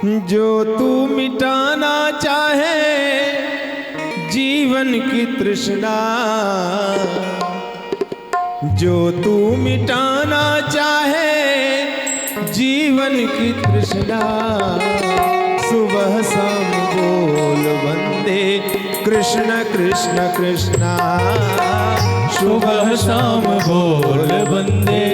जो तू मिटाना चाहे जीवन की तृष्णा, जो तू मिटाना चाहे जीवन की तृष्णा, सुबह शाम बोल वंदे कृष्ण कृष्ण कृष्णा, सुबह शाम बोल वंदे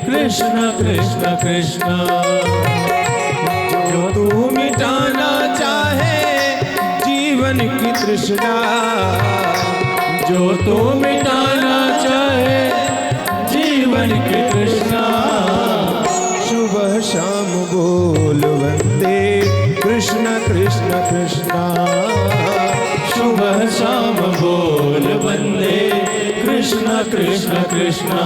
कृष्ण कृष्ण कृष्ण। जो तू मिटाना चाहे जीवन की तृष्णा, जो तू मिटाना चाहे जीवन की तृष्णा, सुबह शाम बोल वंदे कृष्ण कृष्ण कृष्णा, सुबह शाम बोल वंदे कृष्ण कृष्ण कृष्ण।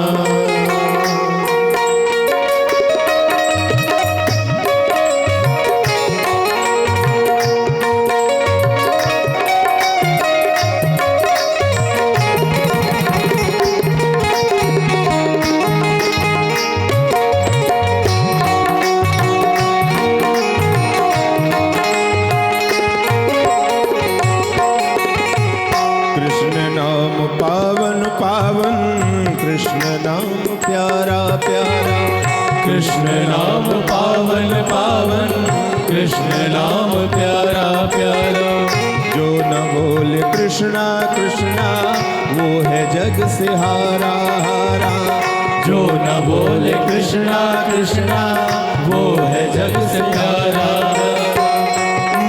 पावन पावन कृष्ण नाम प्यारा प्यारा, कृष्ण नाम पावन पावन कृष्ण नाम प्यारा प्यारा। जो न बोले कृष्णा कृष्णा वो है जग से हारा हारा, जो न बोले कृष्णा कृष्णा वो है जग से प्यारा।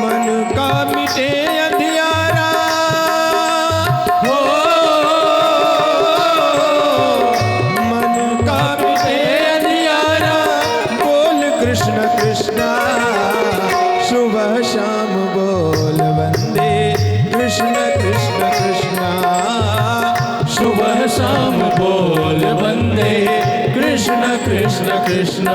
मन का मिटे अंधियारा, हो मन का मिटे अंधियारा, बोल कृष्ण कृष्णा, सुबह शाम बोल वंदे कृष्ण कृष्ण कृष्णा, सुबह शाम बोल वंदे कृष्ण कृष्ण कृष्ण।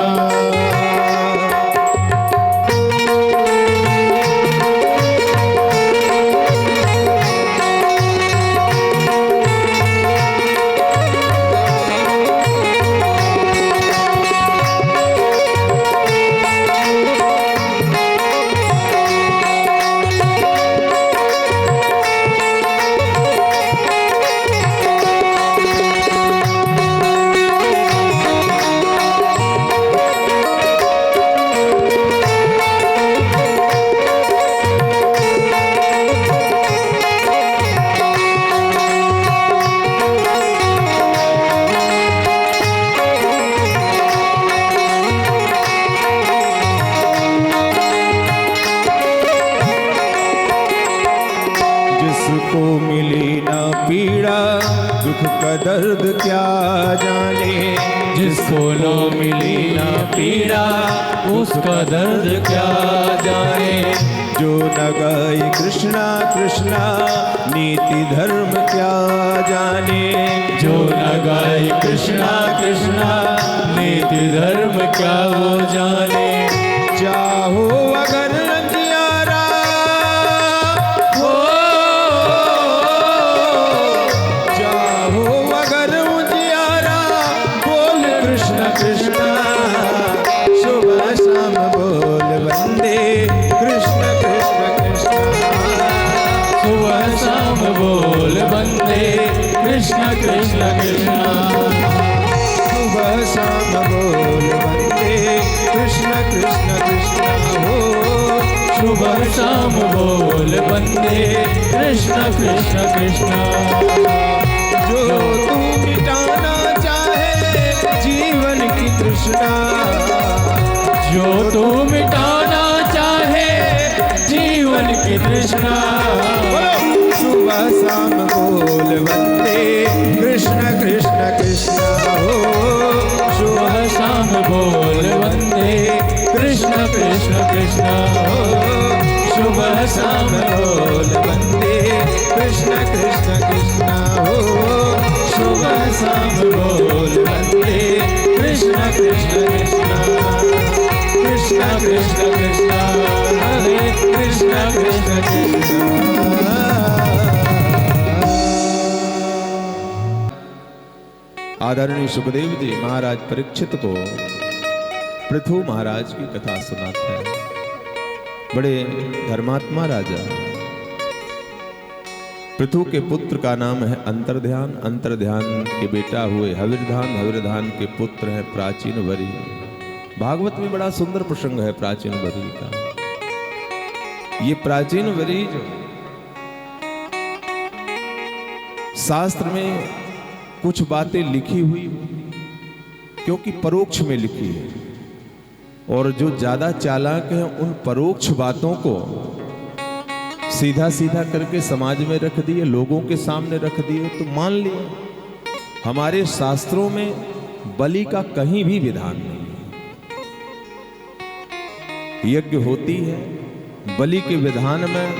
जिसको मिली ना पीड़ा दुख का दर्द क्या जाने, जिसको न मिली ना पीड़ा उसका दर्द क्या जाने। जो न गाए कृष्णा कृष्णा नीति धर्म क्या जाने, जो न गाए कृष्णा कृष्णा नीति धर्म क्या वो जाने। चाहो अगर अंधियारा, हो चाहो अगर उजियारा, बोल कृष्ण कृष्णा, सुबह शाम बोल वंदे कृष्ण कृष्ण कृष्णा, सुबह शाम बोल वंदे कृष्ण कृष्ण कृष्ण। सुबह शाम बोल वंदे कृष्ण कृष्ण कृष्ण, हो सुबह शाम बोल वंदे कृष्ण कृष्ण कृष्ण। जो तू मिटाना चाहे जीवन की तृष्णा, जो तू मिटाना चाहे जीवन की तृष्णा, सुबह शाम बोल वंदे कृष्ण कृष्ण कृष्ण, हो सुबह शाम बोल वंदे कृष्ण कृष्ण कृष्ण। सुबह शाम बोल वंदे कृष्ण कृष्ण कृष्ण, हो सुबह शाम बोल वंदे कृष्ण कृष्ण कृष्ण, कृष्ण कृष्ण कृष्ण, हरे कृष्ण कृष्ण कृष्ण। आदरणीय सुखदेव जी महाराज परीक्षित को पृथु महाराज की कथा सुनाते हैं। बड़े धर्मात्मा राजा। पृथु के पुत्र का नाम है अंतर्ध्यान, अंतर्ध्यान के बेटा हुए हविर्धान, हविर्धान के पुत्र है प्राचीन वरी। भागवत में बड़ा सुंदर प्रसंग है प्राचीन वरी का। ये प्राचीन वरी जो शास्त्र में कुछ बातें लिखी हुई, क्योंकि परोक्ष में लिखी है, और जो ज्यादा चालाक हैं उन परोक्ष बातों को सीधा सीधा करके समाज में रख दिए, लोगों के सामने रख दिए तो मान लिया। हमारे शास्त्रों में बलि का कहीं भी विधान नहीं है। यज्ञ होती है, बलि के विधान में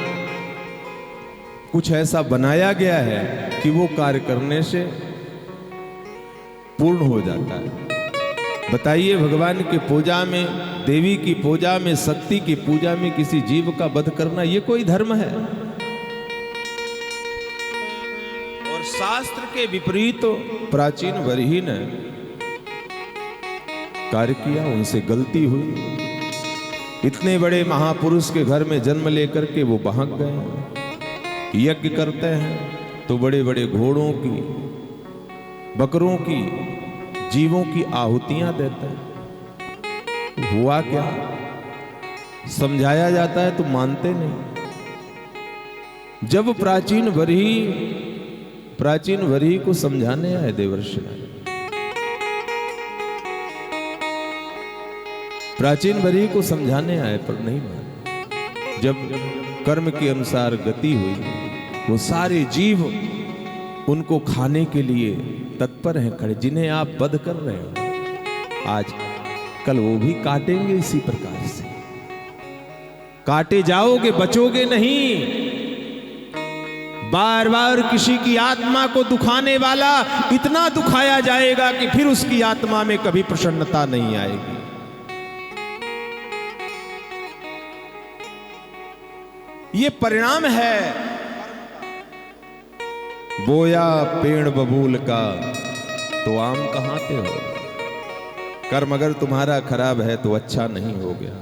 कुछ ऐसा बनाया गया है कि वो कार्य करने से पूर्ण हो जाता है। बताइए, भगवान की पूजा में, देवी की पूजा में, शक्ति की पूजा में किसी जीव का वध करना ये कोई धर्म है? और शास्त्र के विपरीत तो प्राचीन वरही ने कार्य किया, उनसे गलती हुई। इतने बड़े महापुरुष के घर में जन्म लेकर के वो बहक गए। यज्ञ करते हैं तो बड़े बड़े घोड़ों की, बकरों की, जीवों की आहुतियां देते हैं। हुआ क्या? समझाया जाता है तो मानते नहीं। जब प्राचीन वरही को समझाने आए देवर्षि, प्राचीन वरही को समझाने आए पर नहीं माने। जब कर्म के अनुसार गति हुई, वो सारे जीव उनको खाने के लिए तत्पर हैं खड़े, जिन्हें आप वध कर रहे हो। आज कल वो भी काटेंगे इसी प्रकार से। काटे जाओगे, बचोगे नहीं। बार बार किसी की आत्मा को दुखाने वाला इतना दुखाया जाएगा कि फिर उसकी आत्मा में कभी प्रसन्नता नहीं आएगी। ये परिणाम है। बोया पेड़ बबूल का तो आम कहां पे हो। कर्म अगर तुम्हारा खराब है तो अच्छा नहीं हो गया।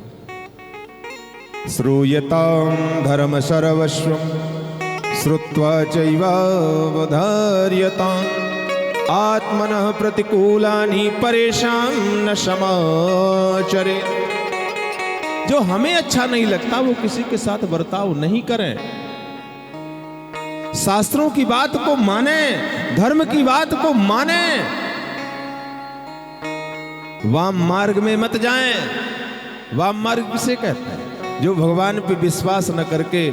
श्रूयताम धर्म सर्वस्वम श्रुत्वा चैवावधार्यताम आत्मनः प्रतिकूलानि परेशान न समाचरे। जो हमें अच्छा नहीं लगता वो किसी के साथ बर्ताव नहीं करें। शास्त्रों की बात को माने, धर्म की बात को माने। वाम मार्ग में मत जाएं। वाम मार्ग किसे कहते हैं? जो भगवान पे विश्वास न करके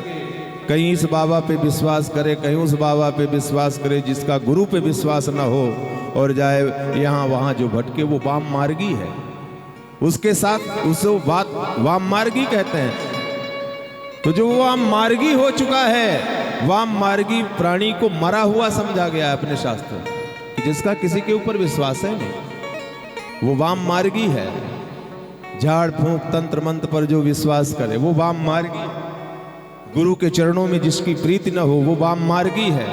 कहीं इस बाबा पे विश्वास करे, कहीं उस बाबा पे विश्वास करे, जिसका गुरु पे विश्वास न हो और जाए यहां वहां जो भटके, वो वाम मार्गी है। उसके साथ उसे वाम मार्गी कहते हैं। तो जो वाम मार्गी हो चुका है, वाम मार्गी प्राणी को मरा हुआ समझा गया है अपने शास्त्रों, जिसका किसी के ऊपर विश्वास है नहीं, वो वाम मार्गी है। झाड़ फूंक तंत्र मंत्र पर जो विश्वास करे वो वाम मार्गी। गुरु के चरणों में जिसकी प्रीति न हो वो वाम मार्गी है।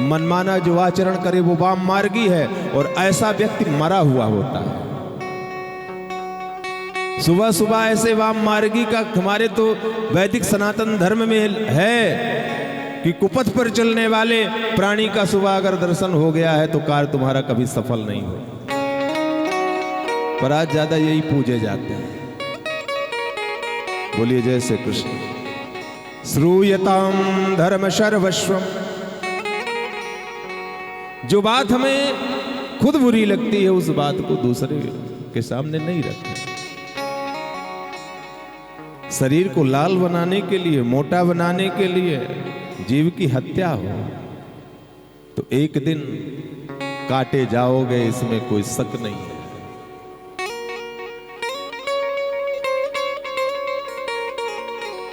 मनमाना जो आचरण करे वो वाम मार्गी है। और ऐसा व्यक्ति मरा हुआ होता है। सुबह सुबह ऐसे वाम मार्गी का हमारे तो वैदिक सनातन धर्म में है कि कुपथ पर चलने वाले प्राणी का सुबह अगर दर्शन हो गया है तो कार्य तुम्हारा कभी सफल नहीं हो। पर आज ज्यादा यही पूजे जाते हैं। बोलिए जय श्री कृष्ण। श्रूयताम धर्म सर्वस्वम। जो बात हमें खुद बुरी लगती है उस बात को दूसरे के सामने नहीं रखते। शरीर को लाल बनाने के लिए, मोटा बनाने के लिए जीव की हत्या हो तो एक दिन काटे जाओगे, इसमें कोई शक नहीं है।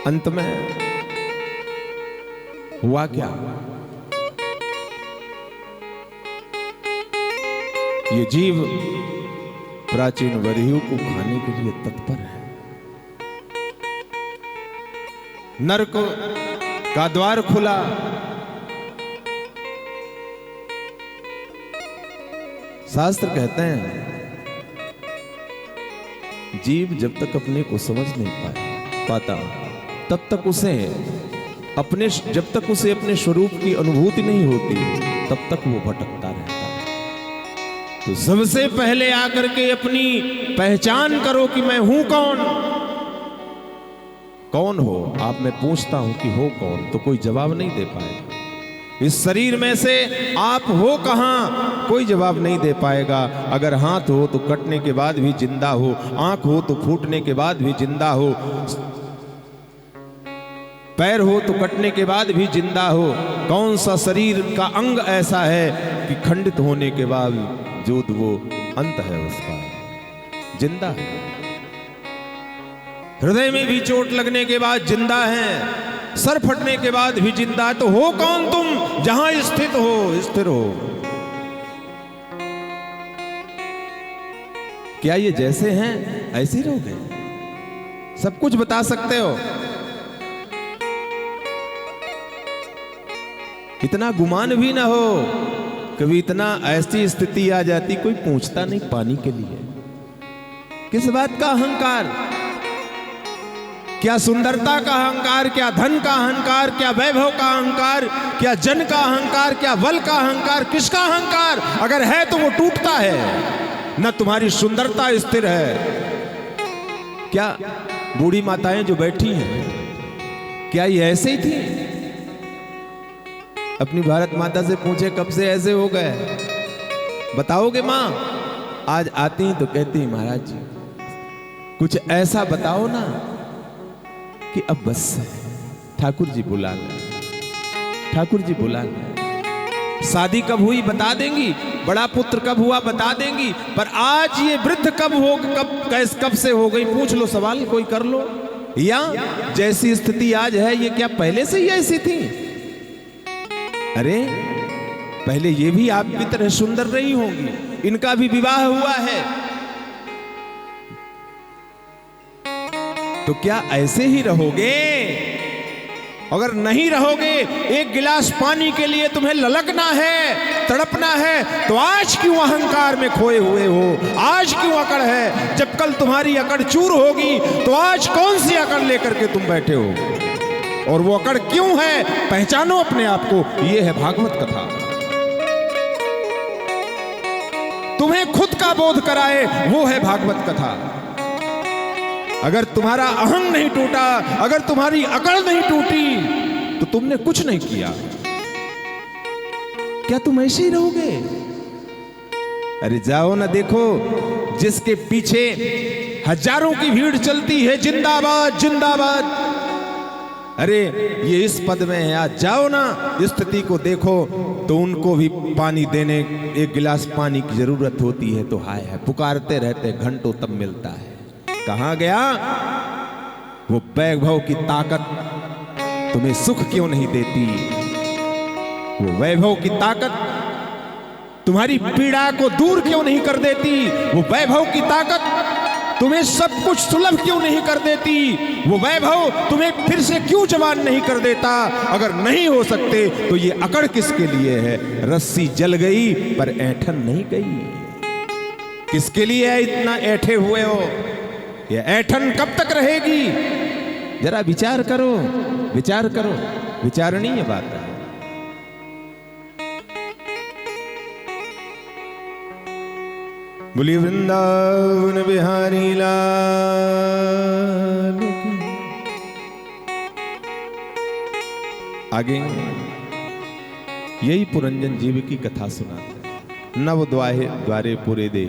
अंत में हुआ क्या? ये जीव प्राचीन वरहियों को खाने के लिए तत्पर है। नरक का द्वार खुला। शास्त्र कहते हैं जीव जब तक अपने को समझ नहीं पाता तब तक उसे जब तक उसे अपने स्वरूप की अनुभूति नहीं होती तब तक वो भटकता रहता है। तो सबसे पहले आकर के अपनी पहचान करो कि मैं हूं कौन। कौन हो आप? मैं पूछता हूं कि हो कौन, तो कोई जवाब नहीं दे पाएगा। इस शरीर में से आप हो कहां, कोई जवाब नहीं दे पाएगा। अगर हाथ हो तो कटने के बाद भी जिंदा हो, आंख हो तो फूटने के बाद भी जिंदा हो, पैर हो तो कटने के बाद भी जिंदा हो। कौन सा शरीर का अंग ऐसा है कि खंडित होने के बाद जो वो अंत है उसका जिंदा है। हृदय में भी चोट लगने के बाद जिंदा है, सर फटने के बाद भी जिंदा है। तो हो कौन तुम जहां स्थित हो, स्थिर हो। क्या ये जैसे हैं ऐसे ही रहोगे? सब कुछ बता सकते हो? इतना गुमान भी ना हो, कभी इतना ऐसी स्थिति आ जाती कोई पूछता नहीं पानी के लिए। किस बात का अहंकार? क्या सुंदरता का अहंकार, क्या धन का अहंकार, क्या वैभव का अहंकार, क्या जन का अहंकार, क्या बल का अहंकार, किसका अहंकार? अगर है तो वो टूटता है। न तुम्हारी सुंदरता स्थिर है। क्या बूढ़ी माताएं जो बैठी हैं, क्या ये ऐसे ही थी? अपनी भारत माता से पूछे कब से ऐसे हो गए, बताओगे मां? आज आती तो कहती महाराज जी कुछ ऐसा बताओ ना कि अब बस ठाकुर जी बुला लें, ठाकुर जी बुला लें। शादी कब हुई बता देंगी, बड़ा पुत्र कब हुआ बता देंगी, पर आज ये वृद्ध कब हो, कब से हो गई, पूछ लो, सवाल कोई कर लो। या जैसी स्थिति आज है ये क्या पहले से ही ऐसी थी? अरे पहले ये भी आपकी तरह सुंदर रही होंगी, इनका भी विवाह हुआ है, तो क्या ऐसे ही रहोगे? अगर नहीं रहोगे, एक गिलास पानी के लिए तुम्हें ललकना है, तड़पना है, तो आज क्यों अहंकार में खोए हुए हो? आज क्यों अकड़ है? जब कल तुम्हारी अकड़ चूर होगी तो आज कौन सी अकड़ लेकर के तुम बैठे हो? और वो अकड़ क्यों है? पहचानो अपने आप को। ये है भागवत कथा। तुम्हें खुद का बोध कराए वो है भागवत कथा। अगर तुम्हारा अहंग नहीं टूटा, अगर तुम्हारी अकड़ नहीं टूटी, तो तुमने कुछ नहीं किया। क्या तुम ऐसे ही रहोगे? अरे जाओ ना, देखो जिसके पीछे हजारों की भीड़ चलती है, जिंदाबाद जिंदाबाद। अरे ये इस पद में है, आज जाओ ना, स्थिति को देखो तो उनको भी पानी देने, एक गिलास पानी की जरूरत होती है तो हाय है पुकारते रहते घंटों, तब मिलता है। कहां गया वो वैभव की ताकत? तुम्हें सुख क्यों नहीं देती? वो वैभव की ताकत तुम्हारी पीड़ा को दूर क्यों नहीं कर देती? वो वैभव की ताकत तुम्हें सब कुछ सुलभ क्यों नहीं कर देती? वो वैभव तुम्हें फिर से क्यों जवान नहीं कर देता? अगर नहीं हो सकते तो ये अकड़ किसके लिए है? रस्सी जल गई पर ऐंठन नहीं गई। किसके लिए इतना ऐठे हुए हो? ये ऐठन कब तक रहेगी? जरा विचार करो, विचार करो, विचारणीय बात है। बोलिए वृंदावन बिहारी लाल की। आगे यही पुरंजन जीव की कथा सुनाते हैं। नव द्वारे पूरे दे,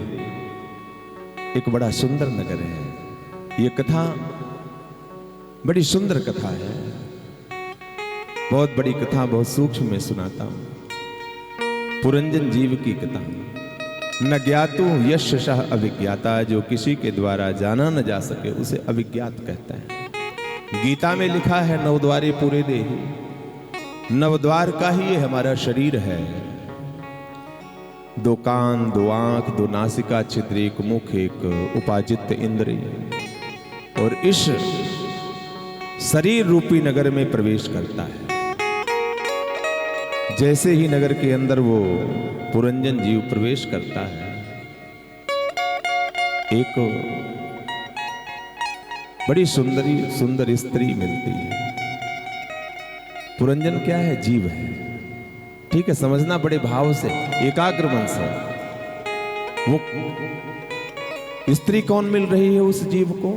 एक बड़ा सुंदर नगर है। ये कथा बड़ी सुंदर कथा है, बहुत बड़ी कथा, बहुत सूक्ष्म में सुनाता हूं। पुरंजन जीव की कथा। न ज्ञातु यशः अभिज्ञाता, जो किसी के द्वारा जाना न जा सके उसे अभिज्ञात कहता है। गीता में लिखा है नवद्वारे पूरे दे, नवद्वार का ही ये हमारा शरीर है। दो कान, दो आंख, दो नासिका छिद्र, एक मुख, एक उपाजित इंद्रिय, और इस शरीर रूपी नगर में प्रवेश करता है। जैसे ही नगर के अंदर वो पुरंजन जीव प्रवेश करता है, एक बड़ी सुंदर स्त्री मिलती है। पुरंजन क्या है? जीव है। ठीक है, समझना बड़े भाव से, एकाग्र मन से। वो स्त्री कौन मिल रही है उस जीव को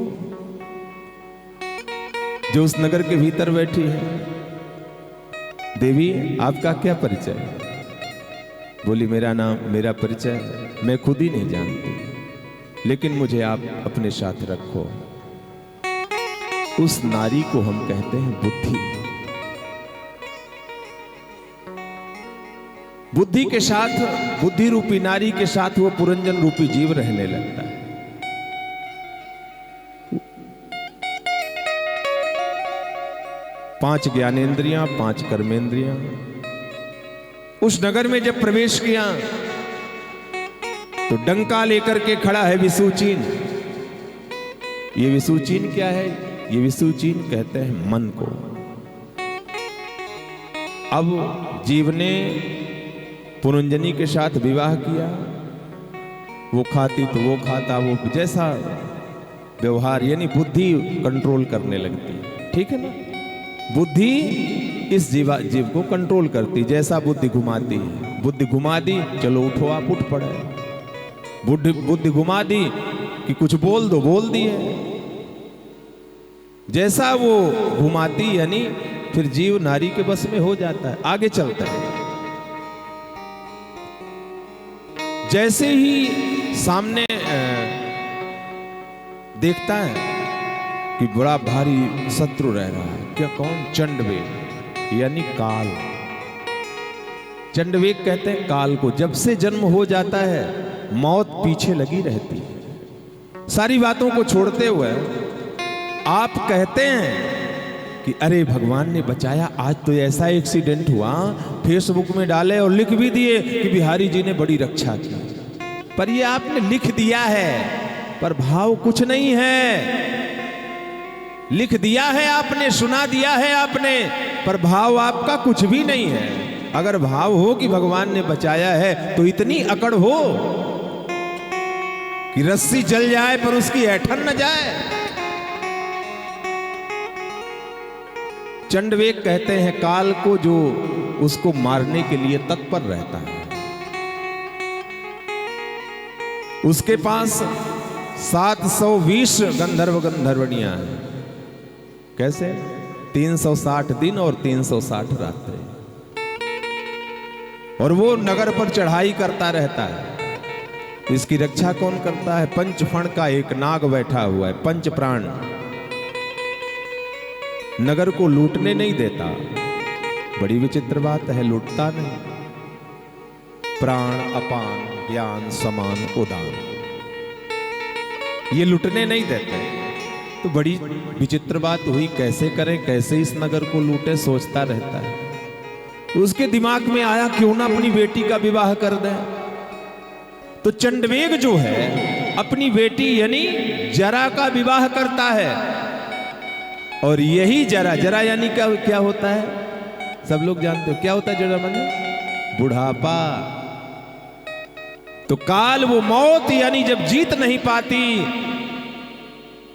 जो उस नगर के भीतर बैठी है? देवी, आपका क्या परिचय? बोली, मेरा नाम, मेरा परिचय मैं खुद ही नहीं जानती, लेकिन मुझे आप अपने साथ रखो। उस नारी को हम कहते हैं बुद्धि। बुद्धि के साथ, बुद्धि रूपी नारी के साथ वो पुरंजन रूपी जीव रहने लगता है। पांच ज्ञानेंद्रियां, पांच कर्मेंद्रियां। उस नगर में जब प्रवेश किया तो डंका लेकर के खड़ा है विसूचीन। ये विसूचीन क्या है? ये विसूचीन कहते हैं मन को। अब जीव ने पुरंजनी के साथ विवाह किया, वो खाती तो वो खाता, वो जैसा व्यवहार, यानी बुद्धि कंट्रोल करने लगती। ठीक है ना? बुद्धि इस जीव को कंट्रोल करती, जैसा बुद्धि घुमाती है। बुद्धि घुमा दी, चलो उठो, आप उठ पड़े। बुद्धि घुमा दी कि कुछ बोल दो, बोल दिए। जैसा वो घुमाती, यानी फिर जीव नारी के बस में हो जाता है, आगे चलता है। जैसे ही सामने देखता है कि बड़ा भारी शत्रु रह रहा है, क्या? कौन? चंडवेग, यानी काल। चंडवेग कहते हैं काल को। जब से जन्म हो जाता है मौत पीछे लगी रहती है। सारी बातों को छोड़ते हुए आप कहते हैं कि अरे भगवान ने बचाया, आज तो ऐसा एक्सीडेंट हुआ, फेसबुक में डाले और लिख भी दिए कि बिहारी जी ने बड़ी रक्षा की। पर ये आपने लिख दिया है, पर भाव कुछ नहीं है। लिख दिया है आपने, सुना दिया है आपने, पर भाव आपका कुछ भी नहीं है। अगर भाव हो कि भगवान ने बचाया है तो इतनी अकड़ हो कि रस्सी जल जाए पर उसकी ऐठन न जाए। चंडवेग कहते हैं काल को, जो उसको मारने के लिए तत्पर रहता है। उसके पास 720 गंधर्व गंधर्वणियां हैं। कैसे? 360 दिन और 360 रात्रि। और वो नगर पर चढ़ाई करता रहता है। इसकी रक्षा कौन करता है? पंचफण का एक नाग बैठा हुआ है, पंच प्राण। नगर को लूटने नहीं देता। बड़ी विचित्र बात है, लूटता नहीं। प्राण, अपान, ज्ञान, समान, उदान, ये लूटने नहीं देते। तो बड़ी विचित्र बात हुई, कैसे करें, कैसे इस नगर को लूटे, सोचता रहता है। उसके दिमाग में आया क्यों ना अपनी बेटी का विवाह कर दें। तो चंडवेग जो है अपनी बेटी यानी जरा का विवाह करता है। और यही जरा यानी क्या होता है? सब लोग जानते हो क्या होता है जरा? मतलब बुढ़ापा। तो काल, वो मौत, यानी जब जीत नहीं पाती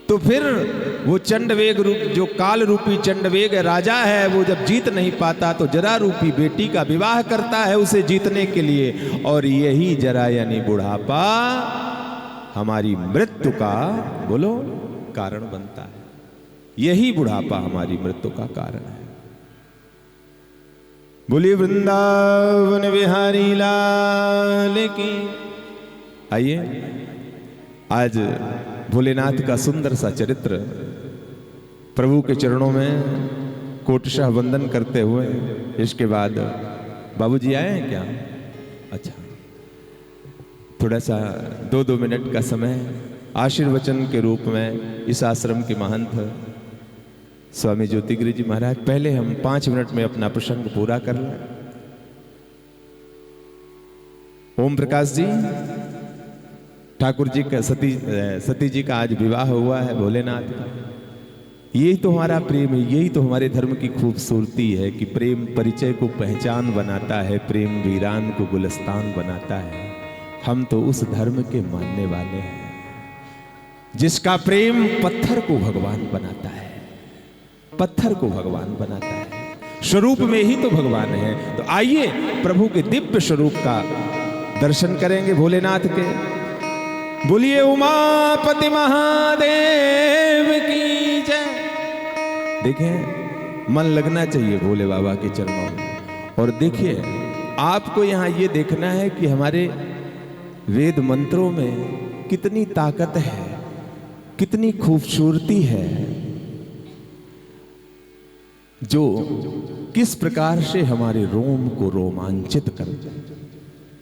तो फिर वो चंडवेग रूप, जो काल रूपी चंडवेग राजा है, वो जब जीत नहीं पाता तो जरा रूपी बेटी का विवाह करता है उसे जीतने के लिए। और यही जरा यानी बुढ़ापा हमारी मृत्यु का, बोलो, कारण बनता है। यही बुढ़ापा हमारी मृत्यु का कारण है। बोलिए वृंदावन बिहारी लाल की। आइए आज भोलेनाथ का सुंदर सा चरित्र प्रभु के चरणों में कोटशः वंदन करते हुए, इसके बाद बाबूजी आए हैं क्या? अच्छा, थोड़ा सा 2-2 मिनट का समय आशीर्वचन के रूप में इस आश्रम के महंत स्वामी ज्योतिगिरी जी महाराज, पहले हम 5 मिनट में अपना प्रसंग पूरा कर लें। ओम प्रकाश जी, ठाकुर जी का सती जी का आज विवाह हुआ है भोलेनाथ का। यही तो हमारा प्रेम है, यही तो हमारे धर्म की खूबसूरती है कि प्रेम परिचय को पहचान बनाता है, प्रेम वीरान को गुलस्तान बनाता है। हम तो उस धर्म के मानने वाले हैं। जिसका प्रेम पत्थर को भगवान बनाता है, पत्थर को भगवान बनाता है, स्वरूप में ही तो भगवान है। तो आइए प्रभु के दिव्य स्वरूप का दर्शन करेंगे भोलेनाथ के। बोलिए उमापति महादेव की जय। देखिए मन लगना चाहिए भोले बाबा के चरणों में। और देखिए आपको यहां ये देखना है कि हमारे वेद मंत्रों में कितनी ताकत है, कितनी खूबसूरती है, जो किस प्रकार से हमारे रोम को रोमांचित कर।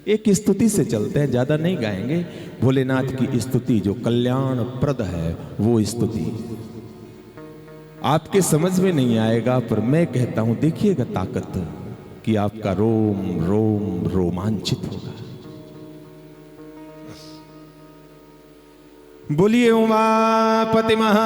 एक स्तुति से चलते हैं, ज्यादा नहीं गाएंगे। भोलेनाथ की स्तुति जो कल्याण प्रद है वो स्तुति आपके समझ में नहीं आएगा, पर मैं कहता हूं देखिएगा ताकत कि आपका रोम रोम रोमांचित होगा। बोलिए उमापति महा